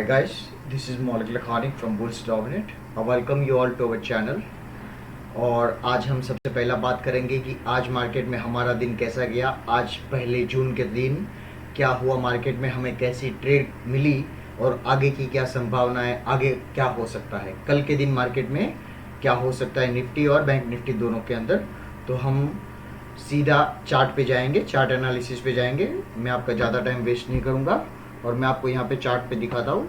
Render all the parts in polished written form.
Hi guys, this is Maulik Lakhani from Bulls Dominate. I welcome you all to our channel. और आज हम सबसे पहला बात करेंगे कि आज मार्केट में हमारा दिन कैसा गया। आज पहले जून के दिन क्या हुआ मार्केट में, हमें कैसी ट्रेड मिली और आगे की क्या संभावना है, आगे क्या हो सकता है, कल के दिन मार्केट में क्या हो सकता है निफ्टी और बैंक निफ्टी दोनों के अंदर। तो हम सीधा चार्ट पे जाएंगे, चार्ट एनालिसिस पे जाएंगे। मैं आपका ज़्यादा टाइम वेस्ट नहीं करूँगा और मैं आपको यहाँ पे चार्ट पे दिखाता हूँ।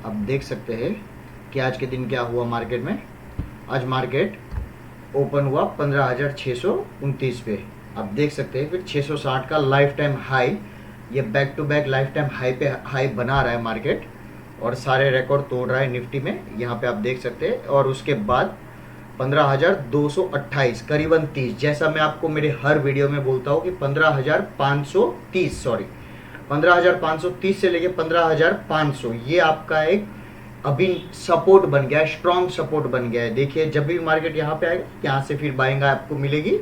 आप देख सकते हैं कि आज के दिन क्या हुआ मार्केट में। आज मार्केट ओपन हुआ 15,629 पे, आप देख सकते हैं। फिर 660 का लाइफ टाइम हाई, ये back to back lifetime high पे हाई बना रहा है मार्केट और सारे रिकॉर्ड तोड़ रहा है निफ्टी में, यहाँ पे आप देख सकते हैं। और उसके बाद 15,228 करीबन 30, जैसा मैं आपको मेरे हर वीडियो में बोलता हूँ कि 15,530 से लेके 15,500 ये आपका एक अभी सपोर्ट बन गया है, स्ट्रॉन्ग सपोर्ट बन गया है। देखिए जब भी मार्केट यहाँ पे आएगा, यहाँ से फिर बाइंग आपको मिलेगी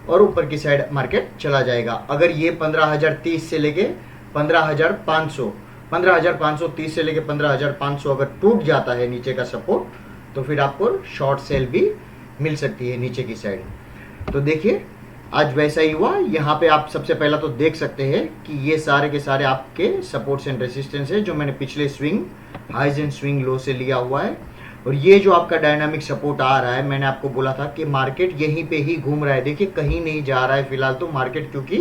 और ऊपर की साइड मार्केट चला जाएगा। अगर ये 15,030 से लेके 15,530 से लेके 15,500 अगर टूट जाता है नीचे का सपोर्ट, तो फिर आपको शॉर्ट सेल भी मिल सकती है नीचे की साइड। तो देखिए आज वैसा ही हुआ। यहाँ पे आप सबसे पहला तो देख सकते हैं कि ये सारे के सारे आपके सपोर्ट्स एंड रेजिस्टेंस है जो मैंने पिछले swing highs and swing low से लिया हुआ है। और ये जो आपका डायनामिक सपोर्ट आ रहा है, मैंने आपको बोला था कि मार्केट यहीं पे ही घूम रहा है। देखिए कहीं नहीं जा रहा है फिलहाल तो मार्केट, क्योंकि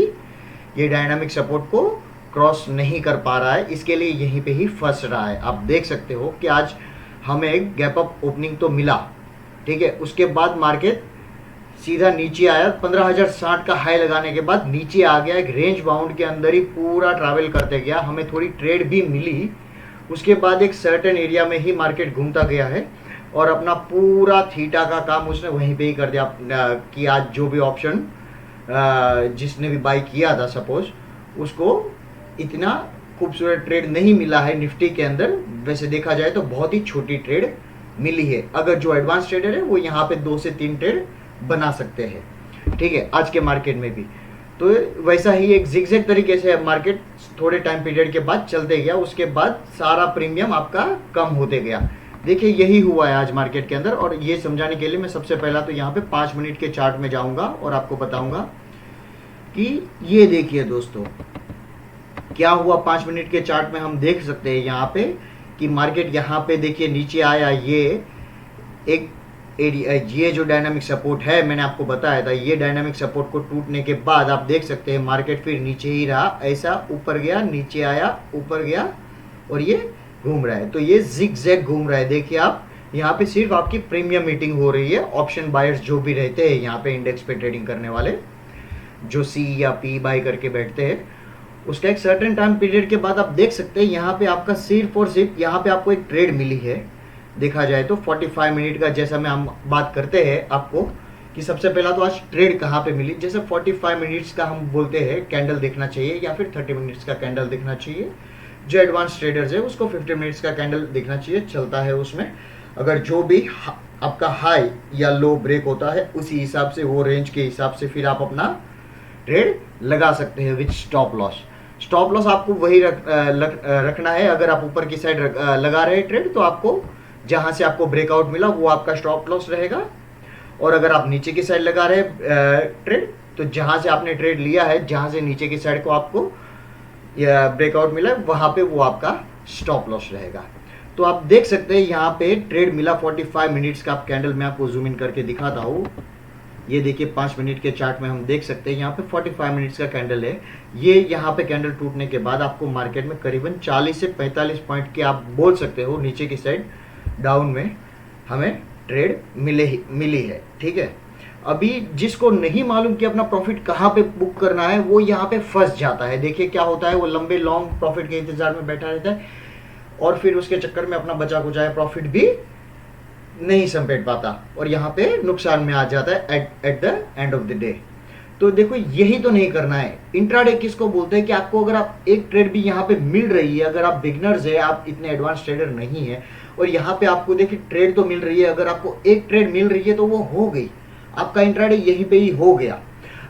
ये डायनामिक सपोर्ट को क्रॉस नहीं कर पा रहा है, इसके लिए यहीं पे ही फंस रहा है। आप देख सकते हो कि आज हमें एक गैप अप ओपनिंग तो मिला, ठीक है। उसके बाद मार्केट सीधा नीचे आया, 15,060 का हाई लगाने के बाद नीचे आ गया, एक रेंज बाउंड के अंदर ही पूरा ट्रैवल करते गया। हमें थोड़ी ट्रेड भी मिली, उसके बाद एक सर्टेन एरिया में ही मार्केट घूमता गया है और अपना पूरा थीटा का काम उसने वहीं पे ही कर दिया कि आज जो भी ऑप्शन जिसने भी बाई किया था सपोज, उसको इतना खूबसूरत ट्रेड नहीं मिला है निफ्टी के अंदर। वैसे देखा जाए तो बहुत ही छोटी ट्रेड मिली है। अगर जो एडवांस ट्रेडर है वो यहाँ पे 2 से 3 ट्रेड बना सकते हैं, ठीक है, आज के मार्केट में भी। तो वैसा ही एक जिगजैग तरीके से मार्केट थोड़े टाइम पीरियड के बाद चलते गया, उसके बाद सारा प्रीमियम आपका कम होते गया। देखिए यही हुआ है आज मार्केट के अंदर। और ये समझाने के लिए मैं सबसे पहला तो यहाँ पे 5 मिनट के चार्ट में जाऊंगा और आपको बताऊंगा कि ये देखिए दोस्तों क्या हुआ 5 मिनट के चार्ट में। हम देख सकते हैं यहाँ पे कि मार्केट यहाँ पे देखिए नीचे आया, ये एक एरिया, ये जो डायनामिक सपोर्ट है मैंने आपको बताया था, ये डायनामिक सपोर्ट को टूटने के बाद आप देख सकते हैं मार्केट फिर नीचे ही रहा, ऐसा ऊपर गया, नीचे आया, ऊपर गया और ये घूम रहा है। तो ये जिगजैग घूम रहा है। देखिए आप यहाँ पे सिर्फ आपकी प्रीमियम मीटिंग हो रही है। ऑप्शन बायर्स जो भी रहते हैं यहाँ पे इंडेक्स पे ट्रेडिंग करने वाले, जो सी या पी बाय करके बैठते हैं, उसका एक सर्टेन टाइम पीरियड के बाद आप देख सकते हैं यहाँ पे आपका सिर्फ और सिर्फ यहाँ पे आपको एक ट्रेड मिली है। देखा जाए तो 45 मिनट का, जैसा मैं हम बात करते हैं आपको कि सबसे पहला तो आज ट्रेड कहाँ पे मिली। जैसे 45 मिनट्स का हम बोलते हैं कैंडल देखना चाहिए या फिर 30 मिनट्स का कैंडल देखना चाहिए। जो एडवांस ट्रेडर्स है उसको 50 मिनट्स का कैंडल देखना चाहिए, चलता है उसमें। अगर जो भी आपका हाई या लो ब्रेक होता है उसी हिसाब से, वो रेंज के हिसाब से फिर आप अपना ट्रेड लगा सकते हैं with stop loss. Stop loss आपको वही रखना है। अगर आप ऊपर की साइड लगा रहे हैं ट्रेड, तो आपको जहां से आपको ब्रेकआउट मिला वो आपका स्टॉप लॉस रहेगा। और अगर आप नीचे की साइड लगा रहे ट्रेड, तो जहां से आपने ट्रेड लिया है, जहां से नीचे की साइड को आपको ब्रेकआउट मिला, वहां पे वो आपका स्टॉप लॉस रहेगा। तो आप देख सकते हैं यहाँ पे ट्रेड मिला 45 मिनट्स का। आप कैंडल में आपको जूम इन करके दिखाता हूँ। ये देखिए 5 मिनट के चार्ट में हम देख सकते हैं यहाँ पे 45 मिनट्स का कैंडल है। ये यहाँ पे कैंडल टूटने के बाद आपको मार्केट में करीबन 40 से 45 पॉइंट के आप बोल सकते हो नीचे की साइड डाउन में हमें ट्रेड मिली है, ठीक है। अभी जिसको नहीं मालूम कि अपना प्रॉफिट कहाँ पे बुक करना है, वो यहाँ पे फंस जाता है। देखिए क्या होता है, वो लंबे लॉन्ग प्रॉफिट के इंतजार में बैठा रहता है और फिर उसके चक्कर में अपना बचा कुचाया प्रॉफिट भी नहीं समेट पाता और यहाँ पे नुकसान में आ जाता है at the end of the day. तो देखो यही तो नहीं करना है। इंट्राडे किसको बोलते हैं कि आपको अगर आप एक ट्रेड भी यहाँ पे मिल रही है, अगर आप बिगनर्स है, आप इतने एडवांस ट्रेडर नहीं है और यहाँ पे आपको देखिए ट्रेड तो मिल रही है, अगर आपको एक ट्रेड मिल रही है तो वो हो गई, आपका इंट्राडे यहीं पे ही हो गया।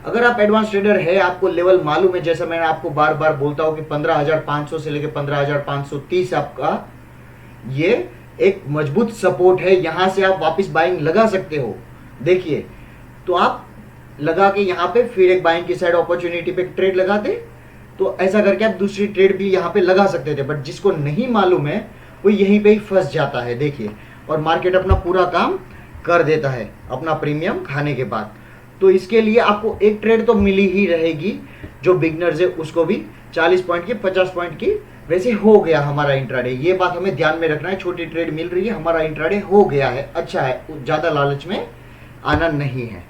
अगर आप एडवांस ट्रेडर है, आपको लेवल मालूम है, जैसा मैंने आपको बार बार बोलता हूँ कि 15,500 से लेकर 15,530 आपका ये एक मजबूत सपोर्ट है, यहां से आप वापस बाइंग लगा सकते हो। देखिए, तो आप लगा के यहाँ पे फिर एक बाइंग की साइड अपॉर्चुनिटी पे ट्रेड लगाते, तो ऐसा करके आप दूसरी ट्रेड भी यहाँ पे लगा सकते थे। बट जिसको नहीं मालूम है वो यहीं पे ही फंस जाता है। देखिए, और मार्केट अपना पूरा काम कर देता है अपना प्रीमियम खाने के बाद। तो इसके लिए आपको एक ट्रेड तो मिली ही रहेगी। जो बिगनर्स है उसको भी 40 पॉइंट की, 50 पॉइंट की, वैसे हो गया हमारा इंट्राडे। ये बात हमें ध्यान में रखना है, छोटी ट्रेड मिल रही है, हमारा इंट्राडे हो गया है, अच्छा है, ज्यादा लालच में आना नहीं है।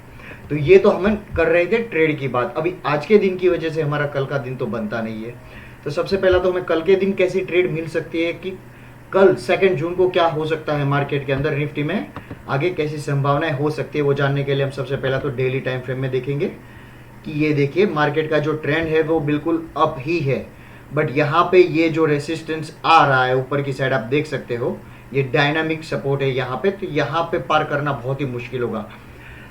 तो ये तो हम कर रहे थे ट्रेड की बात। अभी आज के दिन की वजह से हमारा कल का दिन तो बनता नहीं है। तो सबसे पहला तो हमें कल के दिन कैसी ट्रेड मिल सकती है, कि कल 2 जून को क्या हो सकता है मार्केट के अंदर, निफ्टी में आगे कैसी संभावनाएं हो सकती है, वो जानने के लिए हम सबसे पहला तो डेली टाइम फ्रेम में देखेंगे। कि ये देखिए, मार्केट का जो ट्रेंड है वो बिल्कुल अप ही है, बट यहाँ पे ये जो रेसिस्टेंस आ रहा है ऊपर की साइड, आप देख सकते हो ये डायनामिक सपोर्ट है यहाँ पे। तो यहाँ पे पार करना बहुत ही मुश्किल होगा।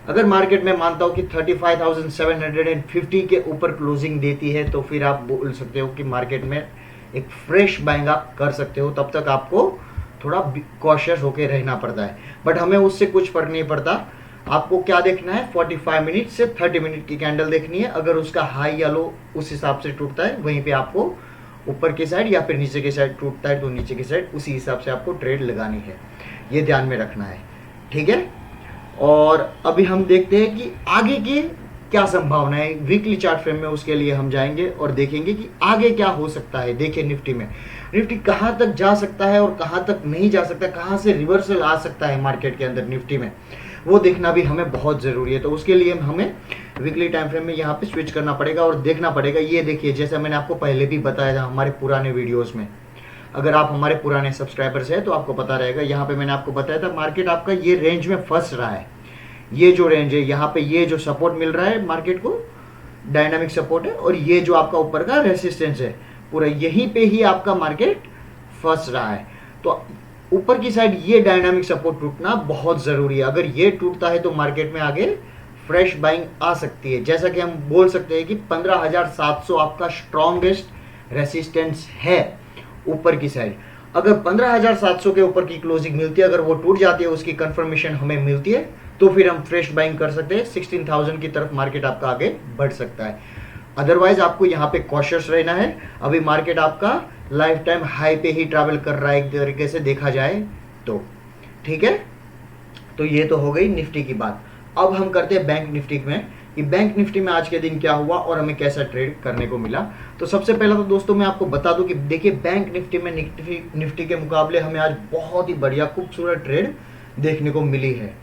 अगर मार्केट में मानता हूँ कि 35,750 के ऊपर क्लोजिंग देती है, तो फिर आप बोल सकते हो कि मार्केट में एक फ्रेश बाइंग आप कर सकते हो। तब तक आपको थोड़ा कॉशियस होकर रहना पड़ता है, बट हमें उससे कुछ फर्क नहीं पड़ता। आपको क्या देखना है, 45 मिनट से 30 मिनट की कैंडल देखनी है। अगर उसका हाई या लो उस हिसाब से टूटता है, वहीं पे आपको ऊपर की साइड या फिर नीचे की साइड टूटता है, तो नीचे की साइड उसी हिसाब से आपको ट्रेड लगानी है। ये ध्यान में रखना है, ठीक है। और अभी हम देखते हैं कि आगे की क्या संभावना है वीकली चार्ट फ्रेम में। उसके लिए हम जाएंगे और देखेंगे कि आगे क्या हो सकता है। देखिए, निफ्टी कहाँ तक जा सकता है और कहाँ तक नहीं जा सकता, कहाँ से रिवर्सल आ सकता है मार्केट के अंदर निफ्टी में, वो देखना भी हमें बहुत ज़रूरी है। तो उसके लिए हमें वीकली टाइम फ्रेम में यहाँ पे स्विच करना पड़ेगा और देखना पड़ेगा। ये देखिए, जैसा मैंने आपको पहले भी बताया था हमारे पुराने वीडियोज़ में, अगर आप हमारे पुराने सब्सक्राइबर्स हैं तो आपको पता रहेगा। यहाँ पे मैंने आपको बताया था मार्केट आपका ये रेंज में फंस रहा है। ये जो रेंज है, यहाँ पे ये जो सपोर्ट मिल रहा है मार्केट को, डायनामिक सपोर्ट है, और ये जो आपका ऊपर का रेसिस्टेंस है, पूरा यहीं पे ही आपका मार्केट फंस रहा है। तो ऊपर की साइड ये डायनामिक सपोर्ट टूटना बहुत जरूरी है। अगर ये टूटता है तो मार्केट में आगे फ्रेश बाइंग आ सकती है। जैसा कि हम बोल सकते हैं कि 15,700 आपका स्ट्रॉन्गेस्ट रेसिस्टेंस है ऊपर की साइड। अगर 15,700 के ऊपर की क्लोजिंग मिलती है, अगर वो टूट जाती है, उसकी कंफर्मेशन हमें मिलती है, तो फिर हम फ्रेश बाइंग कर सकते हैं। 16,000 की तरफ मार्केट आपका आगे बढ़ सकता है। अदरवाइज आपको यहाँ पे कॉशियस रहना है। अभी मार्केट आपका लाइफ टाइम हाई पे ही ट्रैवल कर रहा है एक तरीके से देखा जाए तो, ठीक है। तो ये तो हो गई निफ्टी की बात। अब हम करते हैं बैंक निफ्टी में, कि बैंक निफ्टी में आज के दिन क्या हुआ और हमें कैसा ट्रेड करने को मिला। तो सबसे पहला तो दोस्तों मैं आपको बता दूं कि देखिए, बैंक निफ्टी में निफ्टी के मुकाबले हमें आज बहुत ही बढ़िया खूबसूरत ट्रेड देखने को मिली है,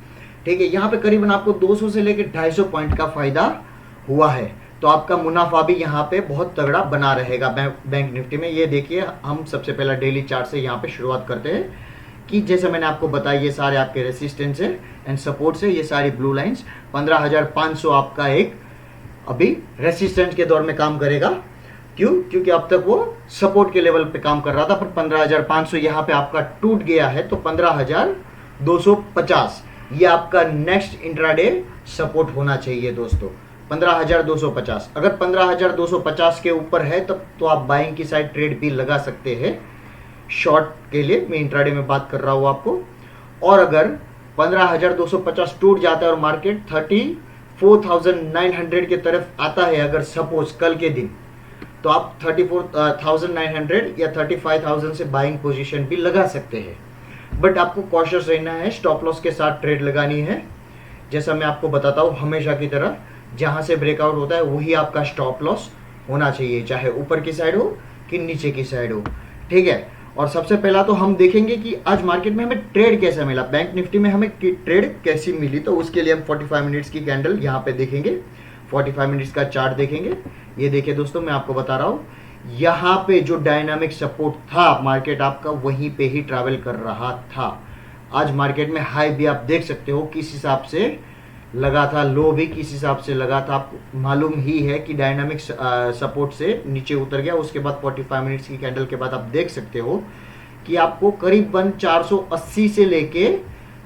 ठीक है। यहाँ पे करीबन आपको 200 से लेकर 250 पॉइंट का फायदा हुआ है। तो आपका मुनाफा भी यहाँ पे बहुत तगड़ा बना रहेगा बैंक निफ्टी में। ये देखिए, हम सबसे पहला डेली चार्ट से यहाँ पे शुरुआत करते हैं कि जैसे मैंने आपको बताया, ये सारे आपके रेसिस्टेंस है एंड सपोर्ट है, ये सारी ब्लू लाइंस। 15,500 आपका एक अभी रेसिस्टेंस के दौर में काम करेगा। क्यों? क्योंकि अब तक वो सपोर्ट के लेवल पे काम कर रहा था, पर 15,500 यहाँ पे आपका टूट गया है। तो 15,250 ये आपका नेक्स्ट इंट्राडे सपोर्ट होना चाहिए दोस्तों, 15,250। अगर 15,250 के ऊपर है तब तो आप बाइंग की साइड ट्रेड भी लगा सकते हैं शॉर्ट के लिए। मैं इंट्राडे में बात कर रहा हूँ आपको। और अगर 15,250 टूट जाता है और मार्केट 34,900 की तरफ आता है, अगर सपोज कल के दिन, तो आप 34,900 या 35,000 से बाइंग पोजीशन भी लगा सकते हैं। बट आपको कॉशियस रहना है, स्टॉप लॉस के साथ ट्रेड लगानी है। जैसा मैं आपको बताता हूँ हमेशा की तरह, जहां से ब्रेकआउट होता है वही आपका स्टॉप लॉस होना चाहिए, चाहे ऊपर की साइड हो कि नीचे की साइड हो, ठीक है। और सबसे पहला तो हम देखेंगे कि आज मार्केट में हमें ट्रेड कैसा मिला, बैंक निफ्टी में हमें ट्रेड कैसी मिली। तो उसके लिए हम 45 मिनट्स की कैंडल यहाँ पे देखेंगे, 45 मिनट्स का चार्ट देखेंगे। ये देखिए दोस्तों, मैं आपको बता रहा हूँ, यहाँ पे जो डायनामिक सपोर्ट था मार्केट आपका वहीं पे ही ट्रैवल कर रहा था। आज मार्केट में हाई भी आप देख सकते हो किस हिसाब से लगा था, लो भी किस हिसाब से लगा था। आपको मालूम ही है कि डायनामिक सपोर्ट से नीचे उतर गया। उसके बाद 45 मिनट्स की कैंडल के बाद आप देख सकते हो कि आपको करीबन 480 से लेके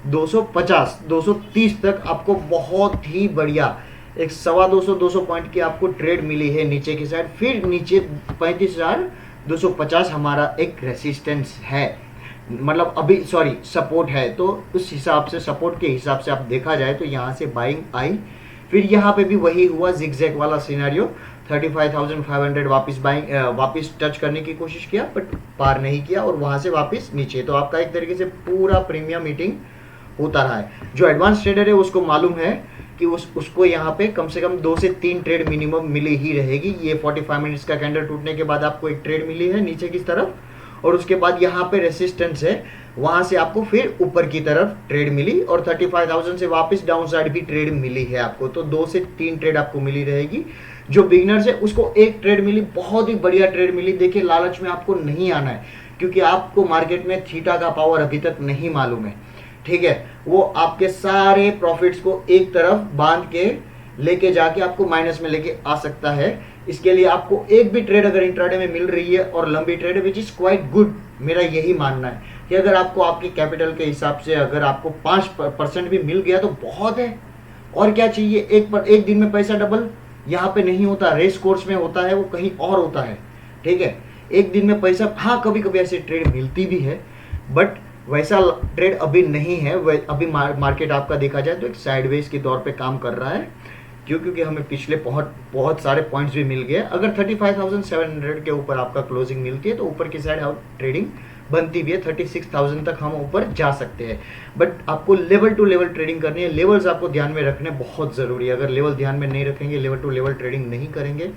250 230 तक आपको बहुत ही बढ़िया एक 250 पॉइंट की आपको ट्रेड मिली है नीचे की साइड। फिर नीचे 35,250 हमारा एक रेसिस्टेंस है। मतलब अभी सॉरी सपोर्ट है, तो उस हिसाब से सपोर्ट के हिसाब से आप देखा जाए तो यहाँ से बाइंग आई, फिर यहाँ पे भी वही हुआ जिगजैग वाला सिनेरियो, 35,500 वापस बाइंग वापस टच करने की कोशिश किया बट पार नहीं किया और वहां से वापस नीचे। तो आपका एक तरीके से पूरा प्रीमियम मीटिंग होता रहा है। जो एडवांस ट्रेडर है उसको मालूम है कि उसको यहाँ पे कम से कम 2 से 3 ट्रेड मिनिमम मिली ही रहेगी। ये 45 मिनट्स का कैंडल टूटने के बाद आपको एक ट्रेड मिली है नीचे की तरफ, और उसके बाद यहाँ पे रेसिस्टेंस है, वहां से आपको फिर ऊपर की तरफ ट्रेड मिली और 35,000 से वापस डाउन साइड भी ट्रेड मिली है आपको। तो 2 से 3 ट्रेड आपको मिली रहेगी। जो बिगनर्स है उसको एक ट्रेड मिली, बहुत ही बढ़िया ट्रेड मिली। देखिए लालच में आपको नहीं आना है, क्योंकि आपको मार्केट में थीटा का पावर अभी तक नहीं मालूम है, ठीक है। वो आपके सारे प्रॉफिट्स को एक तरफ बांध के लेके जाके आपको माइनस में लेके आ सकता है। इसके लिए आपको एक भी ट्रेड अगर इंट्राडे में मिल रही है और लंबी ट्रेड है, विच इज क्वाइट गुड, मेरा यही मानना है कि अगर आपको आपके कैपिटल के हिसाब से अगर आपको 5% भी मिल गया तो बहुत है, और क्या चाहिए। एक दिन में पैसा डबल यहाँ पे नहीं होता, रेस कोर्स में होता है, वो कहीं और होता है, ठीक है। एक दिन में पैसा, हाँ कभी कभी ऐसी ट्रेड मिलती भी है, बट वैसा ट्रेड अभी नहीं है। अभी मार्केट आपका देखा जाए तो एक साइडवेज के दौर पे काम कर रहा है, क्योंकि हमें पिछले बहुत सारे पॉइंट्स भी मिल गए। अगर 35,700 के ऊपर आपका क्लोजिंग मिलती है तो ऊपर की साइड ट्रेडिंग बनती भी है, 36,000 तक हम ऊपर जा सकते हैं। बट आपको लेवल टू लेवल ट्रेडिंग करनी है, लेवल्स आपको ध्यान में रखने बहुत ज़रूरी है। अगर लेवल ध्यान में नहीं रखेंगे, लेवल टू लेवल ट्रेडिंग नहीं करेंगे,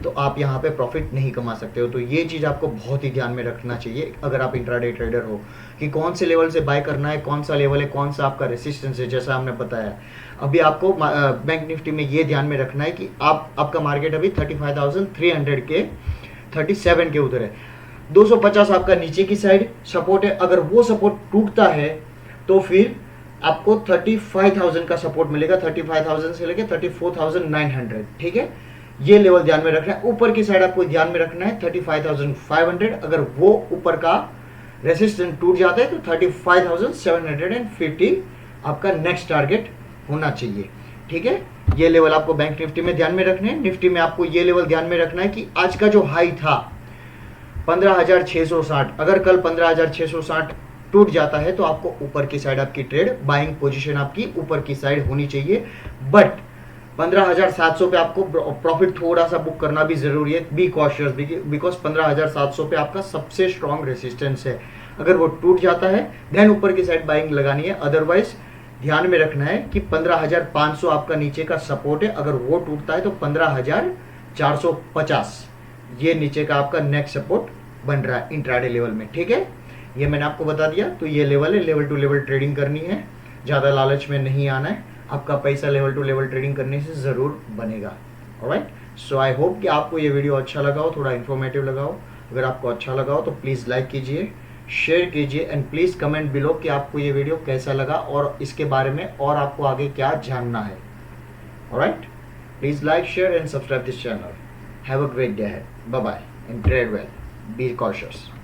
तो आप यहाँ पे प्रॉफिट नहीं कमा सकते हो। तो ये चीज़ आपको बहुत ही ध्यान में रखना चाहिए अगर आप इंट्राडे ट्रेडर हो, कि कौन से लेवल से बाय करना है, कौन सा लेवल है, कौन सा आपका रेसिस्टेंस है। जैसा हमने बताया, अभी आपको बैंक निफ्टी में ये ध्यान में रखना है कि आपका मार्केट अभी 35,300 के 37 के उधर है, 250 आपका नीचे की साइड सपोर्ट है। अगर वो सपोर्ट टूटता है तो फिर आपको 35,000 का सपोर्ट मिलेगा, 35,000 से लेके 34,900, ठीक है। ये लेवल ध्यान में रखना है। ऊपर की साइड आपको ध्यान में रखना है 35,500, अगर वो ऊपर का रेसिस्टेंस टूट जाता है तो 35,750 आपका नेक्स्ट टारगेट होना चाहिए, ठीक है। ये लेवल आपको बैंक निफ्टी में ध्यान में रखने हैं। निफ्टी में आपको ये लेवल ध्यान में रखना है कि आज का जो हाई था 15,660, अगर कल 15,660 टूट जाता है तो आपको ऊपर की साइड आपकी ट्रेड बाइंग पोजीशन आपकी ऊपर की साइड होनी चाहिए। बट 15,700 पे आपको प्रॉफिट थोड़ा सा बुक करना भी जरूरी है, बी कॉशियस, बिकॉज 15,700 पे आपका सबसे स्ट्रॉन्ग रेसिस्टेंस है। अगर वो टूट जाता है देन ऊपर की साइड बाइंग लगानी है। अदरवाइज ध्यान में रखना है कि 15,500 आपका नीचे का सपोर्ट है, अगर वो टूटता है तो 15,450 ये नीचे का आपका नेक्स्ट सपोर्ट बन रहा है इंट्राडे लेवल में, ठीक है। ये मैंने आपको बता दिया। तो ये लेवल है, लेवल टू लेवल ट्रेडिंग करनी है, ज़्यादा लालच में नहीं आना है। आपका पैसा लेवल टू लेवल ट्रेडिंग करने से ज़रूर बनेगा। ऑलराइट, सो आई होप कि आपको ये वीडियो अच्छा लगा हो, थोड़ा इन्फॉर्मेटिव लगा हो। अगर आपको अच्छा लगा हो तो प्लीज़ लाइक कीजिए, शेयर कीजिए एंड प्लीज़ कमेंट बिलो कि आपको ये वीडियो कैसा लगा और इसके बारे में और आपको आगे क्या जानना है। Alright, please like, share and subscribe this channel. Have a great day ahead. Bye bye and trade well. Be cautious.